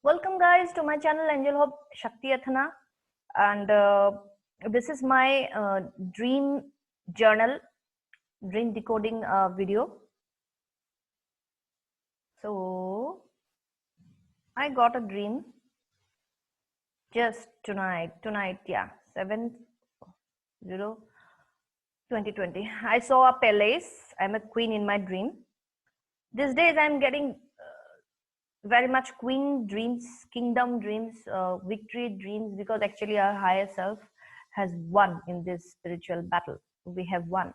Welcome guys to my channel Angel Hope Shakti Athana, and this is my dream journal, dream decoding video. So I got a dream just tonight, yeah, 7/0/2020. I saw a palace. I'm a queen in my dream. These days I'm getting very much queen dreams, kingdom dreams, victory dreams, because actually our higher self has won in this spiritual battle. We have won.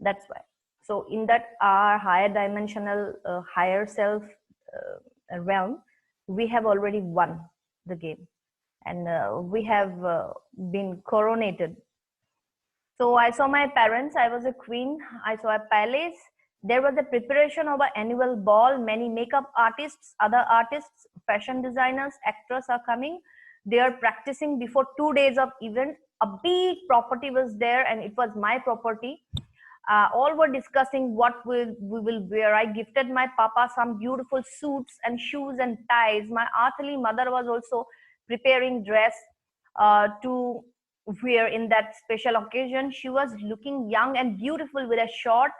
That's why. So in that our higher dimensional, higher self realm, we have already won the game, and we have been coronated. So I saw my parents. I was a queen. I saw a palace. There was a preparation of an annual ball. Many makeup artists, other artists, fashion designers, actors are coming. They are practicing before 2 days of event. A big property was there, and it was my property. All were discussing what we will wear. I gifted my papa some beautiful suits and shoes and ties. My earthly mother was also preparing dress to wear in that special occasion. She was looking young and beautiful with a short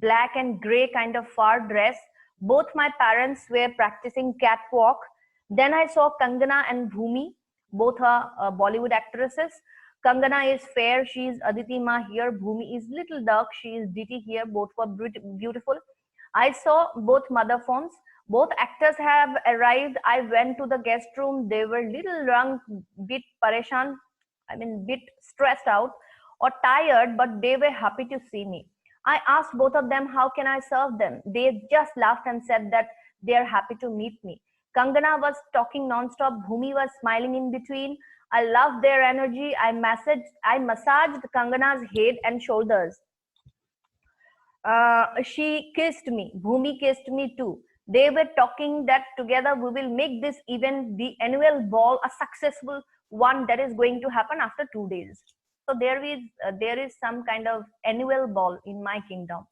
black and gray kind of fur dress. Both my parents were practicing catwalk. Then I saw Kangana and Bhumi, both are Bollywood actresses. Kangana is fair, she is Aditi Ma here. Bhumi is little dark, she is Diti here. Both were beautiful. I saw both mother forms. Both actors have arrived. I went to the guest room. They were little drunk, bit pareshan, I mean, bit stressed out or tired, but they were happy to see me. I asked both of them, how can I serve them? They just laughed and said that they are happy to meet me. Kangana was talking non-stop. Bhumi was smiling in between. I loved their energy. I massaged Kangana's head and shoulders. She kissed me. Bhumi kissed me too. They were talking that together we will make this event, the annual ball, a successful one that is going to happen after 2 days. So there is some kind of annual ball in my kingdom.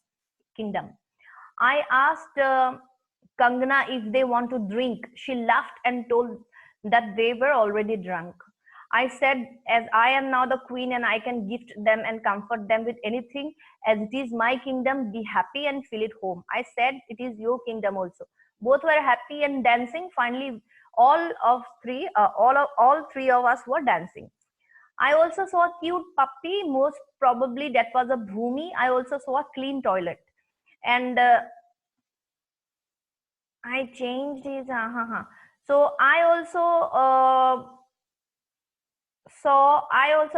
I asked Kangana if they want to drink. She laughed and told that they were already drunk. I said, as I am now the queen and I can gift them and comfort them with anything, as it is my kingdom, be happy and feel at home. I said, it is your kingdom also. Both were happy and dancing. Finally, all three of us were dancing. I also saw a cute puppy. Most probably that was a Bhumi. I also saw a clean toilet, and I changed his. So I also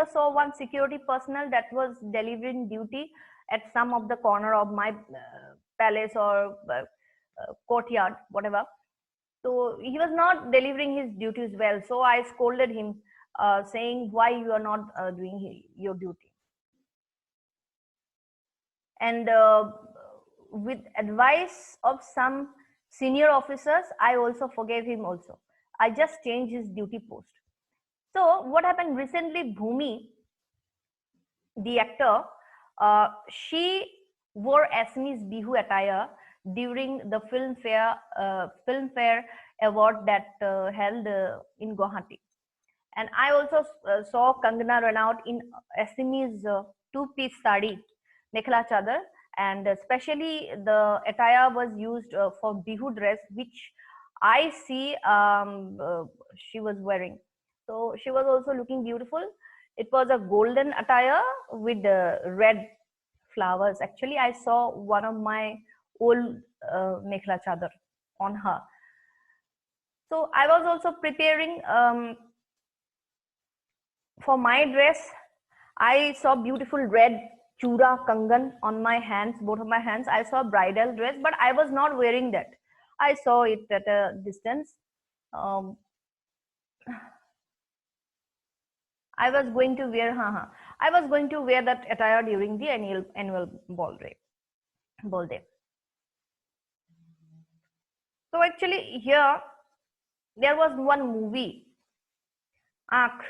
saw one security personnel that was delivering duty at some of the corner of my palace or courtyard, whatever. So he was not delivering his duties well. So I scolded him, saying, "Why you are not doing your duty?" And with advice of some senior officers, I also forgave him. Also, I just changed his duty post. So what happened recently? Bhumi, the actor, she wore Assamese Bihu attire during the Filmfare award that held in Guwahati. And I also saw Kangana Ranaut in Assamese two-piece sari, mekhla chadar, and especially the attire was used for Bihu dress, which I see she was wearing. So she was also looking beautiful. It was a golden attire with red flowers. Actually, I saw one of my old mekhla chadar on her. So I was also preparing for my dress. I saw beautiful red chura kangan on my hands, both of my hands. I saw bridal dress, but I was not wearing that. I saw it at a distance. Um, I was going to wear, I was going to wear that attire during the annual ball day. So actually, here there was one movie, Aakh.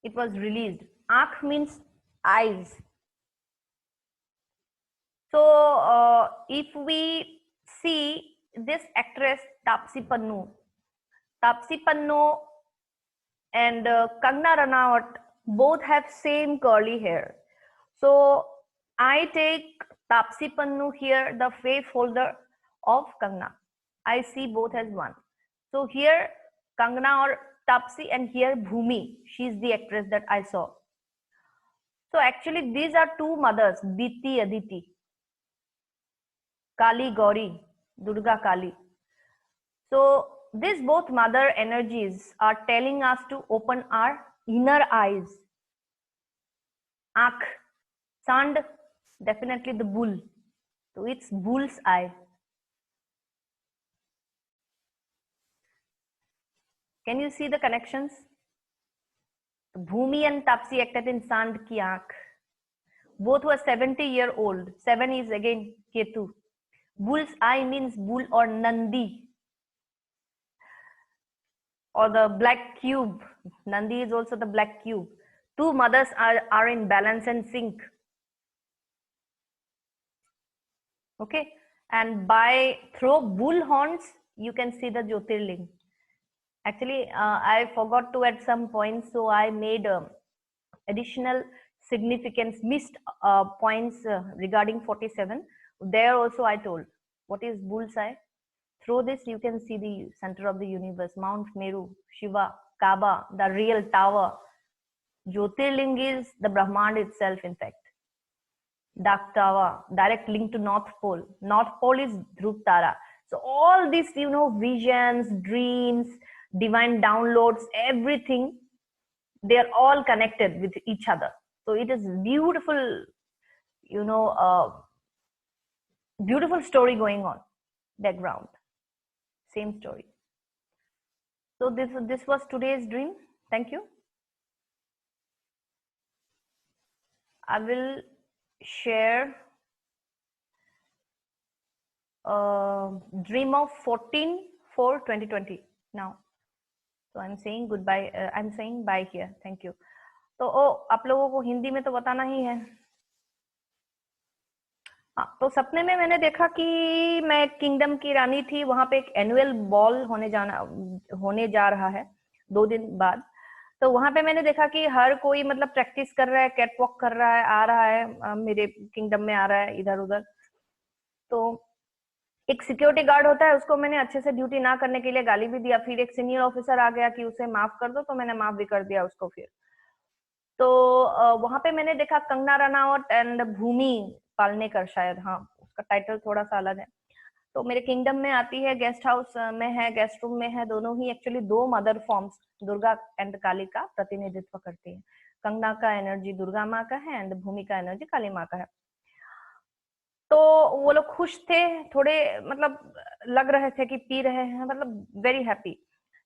It was released. Aakh means eyes. So if we see this actress Taapsee Pannu and Kangana Ranaut both have same curly hair. So I take Taapsee Pannu here, the face holder of Kangana. I see both as one. So here Kangana or Taapsee, and here Bhumi. She's the actress that I saw. So actually these are two mothers, Diti Aditi, Kali Gauri, Durga Kali. So these both mother energies are telling us to open our inner eyes. Aankh, sand, definitely the bull. So it's bull's eye. Can you see the connections? Bhumi and Taapsee acted in sand ki aankh. Both were 70-year-old. 7 is again Ketu. Bull's eye means bull or Nandi, or the black cube. Nandi is also the black cube. Two mothers are in balance and sync. Okay, and by through bull horns you can see the Jyotirling. Actually I forgot to add some points, so I made additional significance missed points regarding 47. There also I told what is bullseye. Through this you can see the center of the universe, Mount Meru, Shiva, Kaaba, the real tower. Jyotirling is the Brahmand itself, in fact. Dak Tower, direct link to North Pole. North Pole is Dhruv Tara. So all these, visions, dreams, divine downloads, everything, they are all connected with each other. So it is beautiful, beautiful story going on background. Same story. So this was today's dream. Thank you. I will share dream of 14/4/2020 now. So I'm saying goodbye. I'm saying bye here. Thank you. तो आप लोगों को हिंदी में तो बताना ही है. तो सपने में मैंने देखा कि मैं किंगडम की रानी थी. वहां पे एक एनुअल बॉल होने जा रहा है 2 दिन बाद. तो वहां पे मैंने देखा कि हर कोई मतलब प्रैक्टिस कर रहा है, कैट वॉक कर रहा है, आ रहा है मेरे किंगडम में, आ रहा है इधर उधर. तो एक सिक्योरिटी गार्ड होता है, उसको मैंने अच्छे से ड्यूटी ना करने के लिए गाली भी दिया. फिर एक सीनियर ऑफिसर आ गया कि उसे माफ कर दो, तो मैंने माफ भी कर दिया उसको. फिर तो वहां पे मैंने देखा कंगना रनावत एंड भूमि पालनेकर, शायद, हाँ उसका टाइटल थोड़ा सा अलग है. तो मेरे किंगडम में आती है, गेस्ट हाउस में है, गेस्ट रूम में है. दोनों ही actually 2 mother forms Durga and Kali का प्रतिनिधित्व करती है. कंगना का एनर्जी दुर्गा माँ का है एंड भूमि का एनर्जी काली माँ का है. तो वो लोग खुश थे, थोड़े मतलब लग रहे थे कि पी रहे हैं, मतलब वेरी हैप्पी.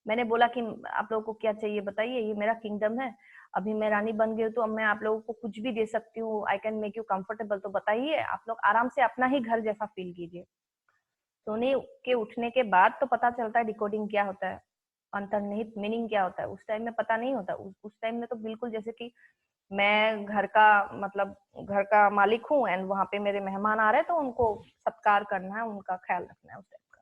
मैंने बोला कि आप लोगों को क्या चाहिए बताइए, ये मेरा किंगडम है, अभी मैं रानी बन गई हूँ, तो अब मैं आप लोगों को कुछ भी दे सकती हूँ. I can make you comfortable. तो बताइए, आप लोग आराम से अपना ही घर जैसा फील कीजिए. सोने के उठने के बाद तो पता चलता है डिकोडिंग क्या होता है, अंतर्निहित मीनिंग क्या होता है. उस टाइम में पता नहीं होता. उस टाइम में तो बिल्कुल जैसे कि मैं घर का मालिक हूँ एंड वहां पे मेरे मेहमान आ रहे हैं, तो उनको सत्कार करना है, उनका ख्याल रखना है, उस टाइप का.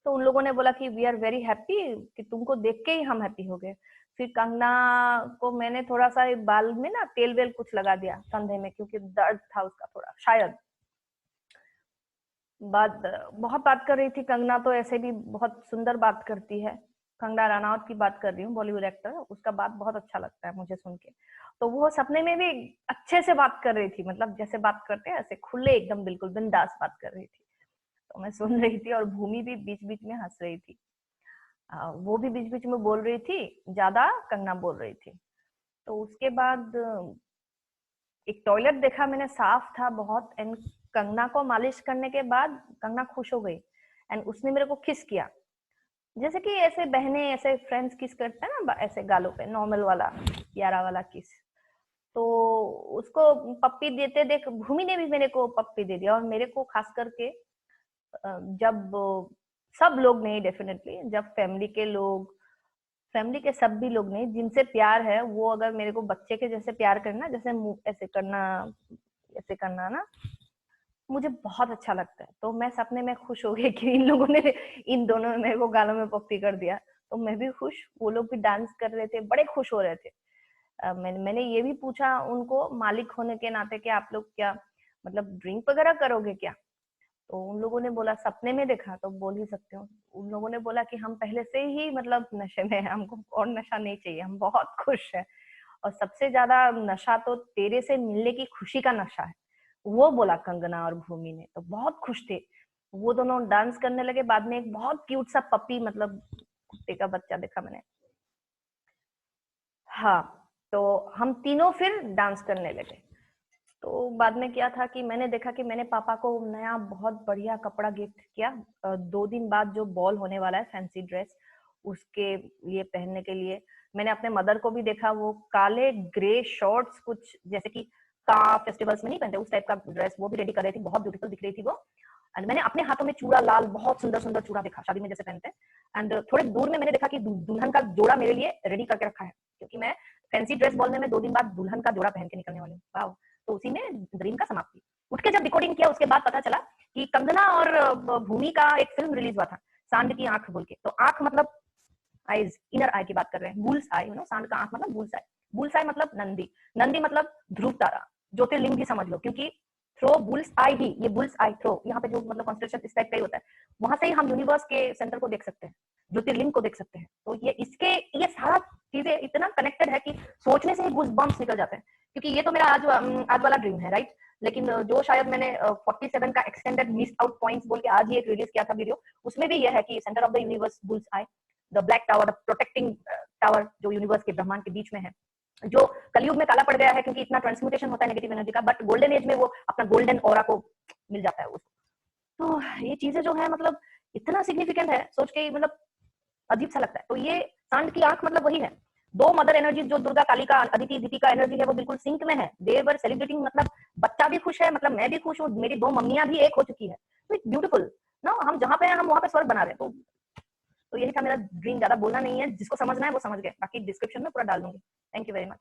तो उन लोगों ने बोला कि वी आर वेरी हैप्पी, कि तुमको देख के ही हम हैप्पी हो गए. फिर कंगना को मैंने थोड़ा सा बाल में ना तेल वेल कुछ लगा दिया कंधे में, क्योंकि दर्द था उसका थोड़ा, शायद. बहुत बात कर रही थी कंगना, तो ऐसे भी बहुत सुंदर बात करती है. कंगना रनावत की बात कर रही हूँ, बॉलीवुड एक्टर. उसका बात बहुत अच्छा लगता है मुझे सुन के. तो वो सपने में भी अच्छे से बात कर रही थी, मतलब जैसे बात करते हैं ऐसे खुले एकदम बिल्कुल बिंदास बात कर रही थी. तो मैं सुन रही थी, और भूमि भी बीच बीच में हंस रही थी. वो भी बीच बीच में बोल रही थी, ज्यादा कंगना बोल रही थी. तो उसके बाद एक टॉयलेट देखा मैंने, साफ था बहुत. एंड कंगना को मालिश करने के बाद कंगना खुश हो गई एंड उसने मेरे को किस किया, जैसे कि ऐसे बहनें ऐसे फ्रेंड्स किस करते हैं ना, ऐसे गालों पे, नॉर्मल वाला प्यारा वाला किस. तो उसको पप्पी देते देख भूमि ने भी मेरे को पप्पी दे दिया. और मेरे को खास करके जब सब लोग नहीं, डेफिनेटली जब फैमिली के सब भी लोग नहीं, जिनसे प्यार है, वो अगर मेरे को बच्चे के जैसे प्यार करना, जैसे ऐसे करना ना, मुझे बहुत अच्छा लगता है। तो मैं सपने में खुश हो गई कि इन लोगों ने, इन दोनों ने मेरे को गालों में पप्पी कर दिया। तो मैं भी खुश, वो लोग भी डांस कर रहे थे, बड़े खुश हो रहे थे। मैंने ये भी पूछा उनको मालिक होने के नाते कि आप लोग क्या मतलब ड्रिंक वगैरह करोगे क्या? तो उन लोगों ने बोला सपने में देखा तो बोल ही सकते हो। उन लोगों ने बोला कि हम पहले से ही मतलब नशे में हैं, हमको और नशा नहीं चाहिए, हम बहुत खुश हैं। और सबसे ज्यादा नशा तो तेरे से मिलने की खुशी का नशा है, वो बोला कंगना और भूमि ने। तो बहुत खुश थे वो दोनों, डांस करने लगे। बाद में एक बहुत क्यूट सा पपी, मतलब कुत्ते का बच्चा देखा मैंने। हाँ, तो हम तीनों फिर डांस करने लगे। तो बाद में क्या था कि मैंने देखा कि मैंने पापा को नया बहुत बढ़िया कपड़ा गिफ्ट किया। 2 दिन बाद जो बॉल होने वाला है, फैंसी ड्रेस, उसके लिए पहनने के लिए। मैंने अपने मदर को भी देखा, वो काले ग्रे शॉर्ट्स, कुछ जैसे कि का फेस्टिवल्स में नहीं पहनते उस टाइप का ड्रेस, वो भी रेडी कर रही थी, बहुत ब्यूटीफुल दिख रही थी वो। एंड मैंने अपने हाथों में चूड़ा, लाल बहुत सुंदर सुंदर चूड़ा देखा, शादी में जैसे पहनते हैं। एंड थोड़े दूर में मैंने देखा कि दुल्हन का जोड़ा मेरे लिए रेडी करके रखा है, क्योंकि मैं फैंसी ड्रेस बॉल में मैं 2 दिन बाद दुल्हन का जोड़ा पहन के निकलने वाली हूँ। वाह! तो उसी में ड्रीम का समाप्ति। उठ के जब डिकोडिंग किया उसके बाद पता चला कि कंगना और भूमि का एक फिल्म रिलीज हुआ था, सांड की आंख बोल के। तो आंख मतलब आईज, इनर आई की बात कर रहे हैं, बुल्स आई, यू नो, सांड का आंख मतलब बुल्स आई। बुल्स आई मतलब नंदी, नंदी मतलब ध्रुव तारा, ज्योतिर्लिंग भी समझ लो, क्योंकि थ्रो बुल्स आई भी, ये बुल्स आई थ्रो यहाँ पे जो मतलब कॉन्स्टेलेशन इस टाइप का ही होता है। वहां से ही हम यूनिवर्स के सेंटर को देख सकते हैं, ज्योतिर्लिंग को देख सकते हैं। तो ये इसके, ये सारा चीजें इतना कनेक्टेड है कि सोचने से ही गूज बम्स निकल जाते हैं। क्योंकि ये तो मेरा आज वाला ड्रीम है, राइट? लेकिन जो शायद मैंने 47 का एक्सटेंडेड मिस आउट पॉइंट्स बोल के आज ही एक रिलीज किया था वीडियो, उसमें भी ये है कि centre of the universe bulls I, the black tower, the protecting tower, जो यूनिवर्स के ब्रह्मांड के बीच में है, जो कलयुग में काला पड़ गया है क्योंकि इतना ट्रांसम्यूटेशन होता है नेगेटिव एनर्जी का, बट गोल्डन एज में वो अपना गोल्डन ऑरा को मिल जाता है उसको। तो ये चीजें जो है मतलब इतना सिग्निफिकेंट है, सोच के मतलब अजीब सा लगता है। तो ये सांड की आंख मतलब वही है। दो मदर एनर्जी, जो दुर्गा काली का, अदिति दीति का एनर्जी है, वो बिल्कुल सिंक में है। दे वर सेलिब्रेटिंग, मतलब बच्चा भी खुश है, मतलब मैं भी खुश हूँ, मेरी 2 मम्मियां भी एक हो चुकी है। तो इट्स ब्यूटीफुल ना, हम जहाँ पे हैं हम वहां पे स्वर्ग बना रहे हैं। तो यही था मेरा ड्रीम। ज्यादा बोलना नहीं है, जिसको समझना है वो समझ गए, बाकी डिस्क्रिप्शन में पूरा डाल दूंगी। Thank you very much.